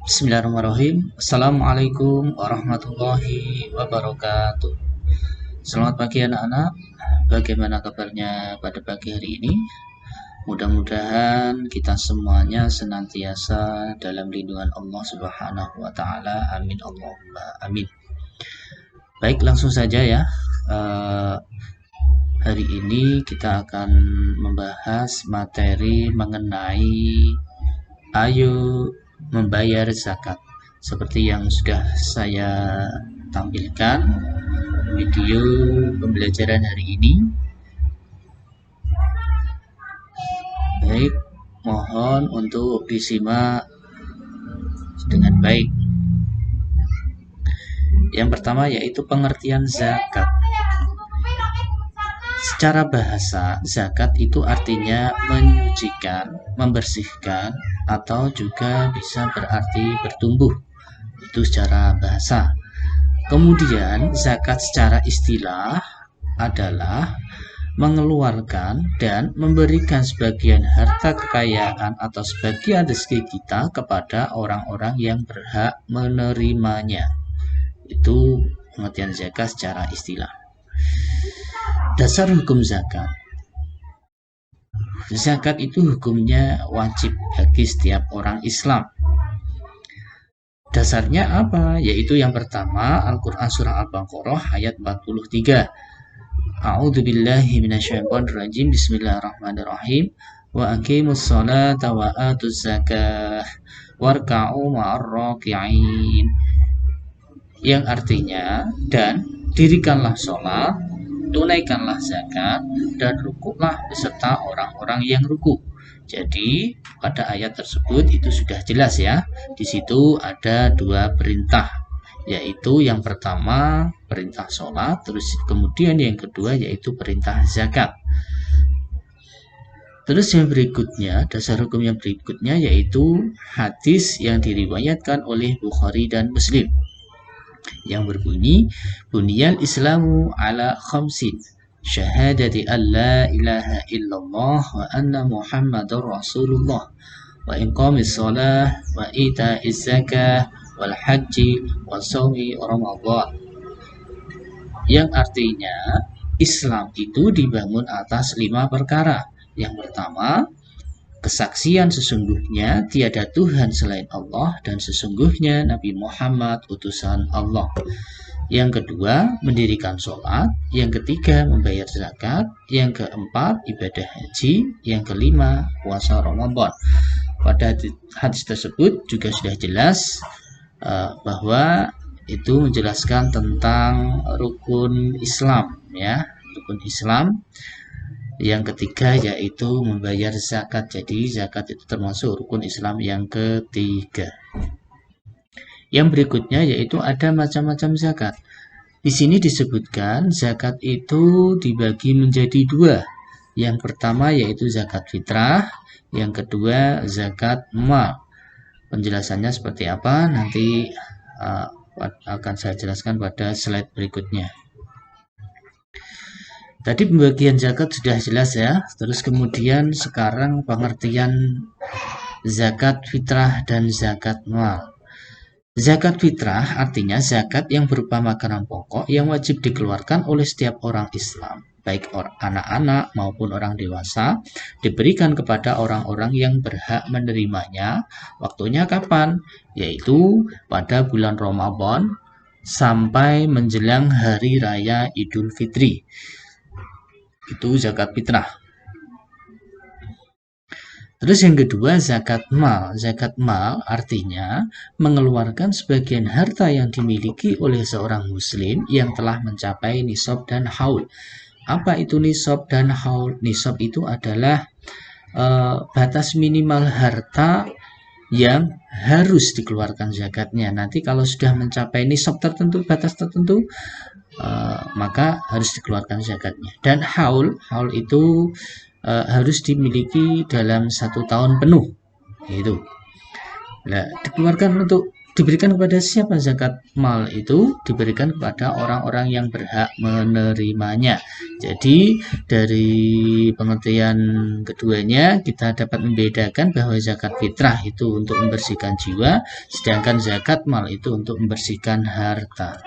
Bismillahirrahmanirrahim. Assalamualaikum warahmatullahi wabarakatuh. Selamat pagi anak-anak. Bagaimana kabarnya pada pagi hari ini? Mudah-mudahan kita semuanya senantiasa dalam lindungan Allah Subhanahu wa taala. Amin Allahumma amin. Baik, langsung saja ya. Hari ini kita akan membahas materi mengenai ayo membayar zakat. Seperti yang sudah saya tampilkan video pembelajaran hari ini. Baik, mohon untuk disimak dengan baik. Yang pertama yaitu pengertian zakat. Secara bahasa, zakat itu artinya menyucikan, membersihkan, atau juga bisa berarti bertumbuh. Itu secara bahasa. Kemudian, zakat secara istilah adalah mengeluarkan dan memberikan sebagian harta kekayaan atau sebagian rezeki kita kepada orang-orang yang berhak menerimanya. Itu pengertian zakat secara istilah. Dasar hukum zakat. Zakat itu hukumnya wajib bagi setiap orang Islam. Dasarnya apa? Yaitu yang pertama, Al-Quran Surah Al-Baqarah ayat 43. A'udzubillahi minasyaitonirrajim. Bismillahirrahmanirrahim. Wa aqimus salata wa atuz zakah warka'u ma'ar raki'in. Yang artinya, dan dirikanlah sholat, tunaikanlah zakat, dan rukuklah beserta orang-orang yang ruku. Jadi pada ayat tersebut itu sudah jelas ya. Di situ ada dua perintah, yaitu yang pertama perintah sholat, terus kemudian yang kedua yaitu perintah zakat. Terus yang berikutnya, dasar hukum yang berikutnya yaitu hadis yang diriwayatkan oleh Bukhari dan Muslim yang berbunyi, Buniyal Islamu ala khamsin, syahadati an la ilaha illallah wa anna muhammadar rasulullah wa iqamis salah wa ita'iz zakah wal haji wa sawmi ramadan. Yang artinya Islam itu dibangun atas 5 perkara. Yang pertama, kesaksian sesungguhnya tiada Tuhan selain Allah dan sesungguhnya Nabi Muhammad utusan Allah. Yang kedua, mendirikan sholat. Yang ketiga, membayar zakat. Yang keempat, ibadah haji. Yang kelima, puasa Ramadan. Pada hadis tersebut juga sudah jelas bahwa itu menjelaskan tentang rukun Islam ya, rukun Islam. Yang ketiga yaitu membayar zakat. Jadi zakat itu termasuk rukun Islam yang ketiga. Yang berikutnya yaitu ada macam-macam zakat. Di sini disebutkan zakat itu dibagi menjadi 2. Yang pertama yaitu zakat fitrah, yang kedua zakat mal. Penjelasannya seperti apa nanti akan saya jelaskan pada slide berikutnya. Tadi pembagian zakat sudah jelas ya. Terus kemudian sekarang pengertian zakat fitrah dan zakat mal. Zakat fitrah artinya zakat yang berupa makanan pokok yang wajib dikeluarkan oleh setiap orang Islam, baik anak-anak maupun orang dewasa, diberikan kepada orang-orang yang berhak menerimanya. Waktunya kapan? Yaitu pada bulan Ramadan sampai menjelang hari raya Idul Fitri. Itu zakat fitrah. Terus yang kedua zakat mal. Zakat mal artinya mengeluarkan sebagian harta yang dimiliki oleh seorang muslim yang telah mencapai nisab dan haul. Apa itu nisab dan haul? Nisab itu adalah batas minimal harta yang harus dikeluarkan zakatnya. Nanti kalau sudah mencapai nisab tertentu, batas tertentu, maka harus dikeluarkan zakatnya. Dan haul itu harus dimiliki dalam 1 tahun penuh. Itu. Nah, dikeluarkan untuk diberikan kepada siapa zakat mal itu? Diberikan kepada orang-orang yang berhak menerimanya. Jadi dari pengertian keduanya kita dapat membedakan bahwa zakat fitrah itu untuk membersihkan jiwa, sedangkan zakat mal itu untuk membersihkan harta.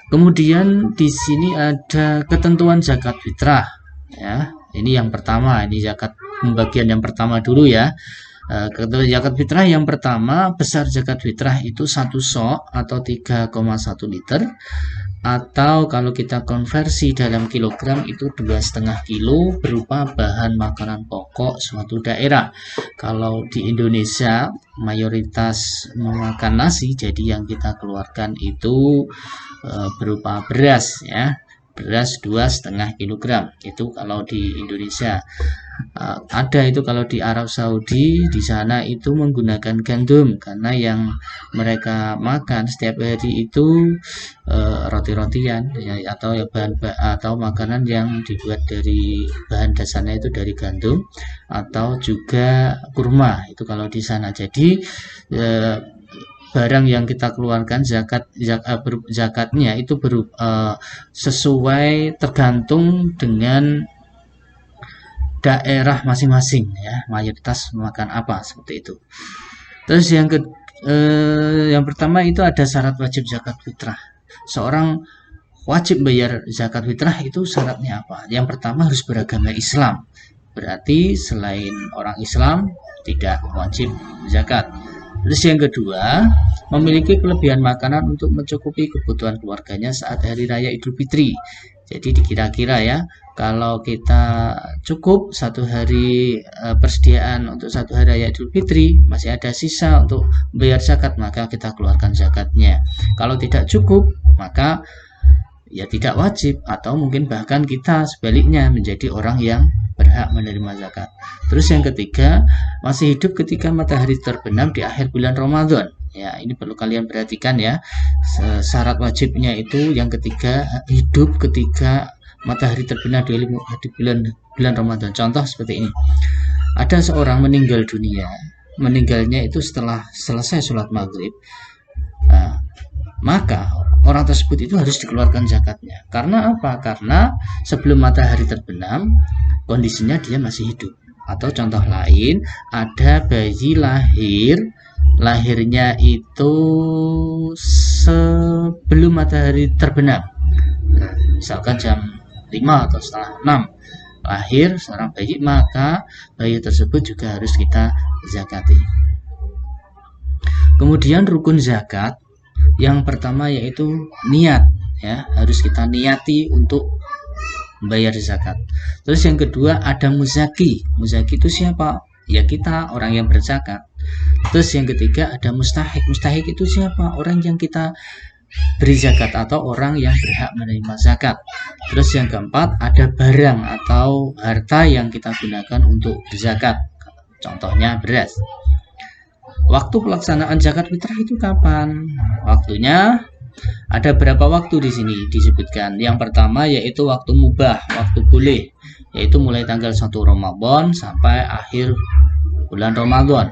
Kemudian di sini ada ketentuan zakat fitrah. Ya, ini yang pertama, ini zakat pembagian yang pertama dulu ya. Zakat fitrah yang pertama, besar zakat fitrah itu 1 sok atau 3,1 liter, atau kalau kita konversi dalam kilogram itu 2,5 kilo berupa bahan makanan pokok suatu daerah. Kalau di Indonesia mayoritas memakan nasi, jadi yang kita keluarkan itu berupa beras ya, beras 2,5 kilogram itu kalau di Indonesia. Ada itu kalau di Arab Saudi, di sana itu menggunakan gandum karena yang mereka makan setiap hari itu roti-rotian ya, atau ya atau makanan yang dibuat dari bahan dasarnya itu dari gandum, atau juga kurma itu kalau di sana. Jadi barang yang kita keluarkan zakatnya itu sesuai tergantung dengan daerah masing-masing ya, mayoritas makan apa seperti itu. Terus yang pertama itu ada syarat wajib zakat fitrah. Seorang wajib bayar zakat fitrah itu syaratnya apa? Yang pertama harus beragama Islam. Berarti selain orang Islam tidak wajib zakat. Terus yang kedua, memiliki kelebihan makanan untuk mencukupi kebutuhan keluarganya saat hari raya Idul Fitri. Jadi dikira-kira ya, kalau kita cukup satu hari persediaan untuk satu hari raya Idul Fitri, masih ada sisa untuk bayar zakat, maka kita keluarkan zakatnya. Kalau tidak cukup, maka ya tidak wajib, atau mungkin bahkan kita sebaliknya menjadi orang yang berhak menerima zakat. Terus yang ketiga, masih hidup ketika matahari terbenam di akhir bulan Ramadan. Ya, ini perlu kalian perhatikan ya. Syarat wajibnya itu yang ketiga, hidup ketika matahari terbenam di bulan Ramadan. Contoh seperti ini. Ada seorang meninggal dunia. Meninggalnya itu setelah selesai sholat maghrib. Maka orang tersebut itu harus dikeluarkan zakatnya. Karena apa? Karena sebelum matahari terbenam, kondisinya dia masih hidup. Atau contoh lain, ada bayi lahirnya itu sebelum matahari terbenam, misalkan jam 5 atau setengah 6 lahir seorang bayi, maka bayi tersebut juga harus kita zakati. Kemudian rukun zakat yang pertama yaitu niat ya, harus kita niati untuk membayar zakat. Terus yang kedua ada muzaki. Muzaki itu siapa? Ya kita, orang yang berzakat. Terus yang ketiga ada mustahik. Mustahik itu siapa? Orang yang kita beri zakat atau orang yang berhak menerima zakat. Terus yang keempat ada barang atau harta yang kita gunakan untuk berzakat. Contohnya beras. Waktu pelaksanaan zakat fitrah itu kapan? Waktunya ada berapa waktu di sini disebutkan. Yang pertama yaitu waktu mubah, waktu boleh, yaitu mulai tanggal 1 Ramadan sampai akhir bulan Ramadan.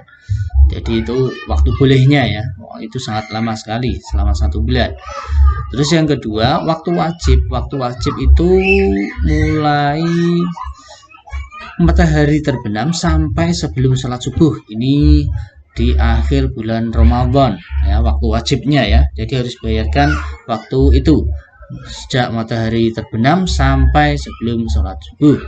Jadi itu waktu bolehnya ya. Itu sangat lama sekali, selama 1 bulan. Terus yang kedua, waktu wajib. Waktu wajib itu mulai matahari terbenam sampai sebelum sholat subuh. Ini di akhir bulan Ramadan ya, waktu wajibnya ya. Jadi harus bayarkan waktu itu sejak matahari terbenam sampai sebelum sholat subuh.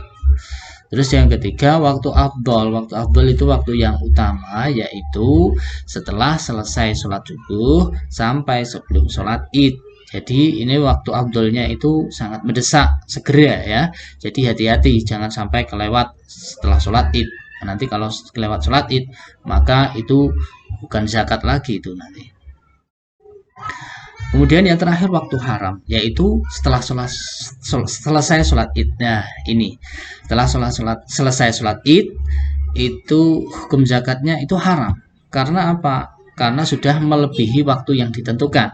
Terus yang ketiga waktu afdol. Waktu afdol itu waktu yang utama, yaitu setelah selesai sholat subuh sampai sebelum sholat id. Jadi ini waktu afdolnya itu sangat mendesak, segera ya. Jadi hati-hati jangan sampai kelewat setelah sholat id. Nanti kalau kelewat sholat id, maka itu bukan zakat lagi itu nanti. Kemudian yang terakhir waktu haram, yaitu setelah selesai sholat id. Nah ini setelah selesai sholat id itu hukum zakatnya itu haram. Karena apa? Karena sudah melebihi waktu yang ditentukan.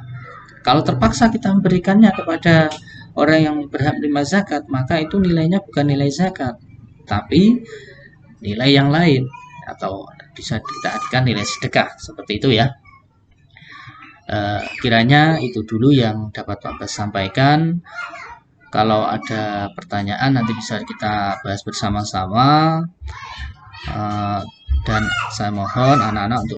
Kalau terpaksa kita memberikannya kepada orang yang berhak menerima zakat, maka itu nilainya bukan nilai zakat, tapi nilai yang lain, atau bisa kita artikan nilai sedekah, seperti itu ya. Kiranya itu dulu yang dapat Pak Bas sampaikan. Kalau ada pertanyaan nanti bisa kita bahas bersama-sama. Dan saya mohon anak-anak untuk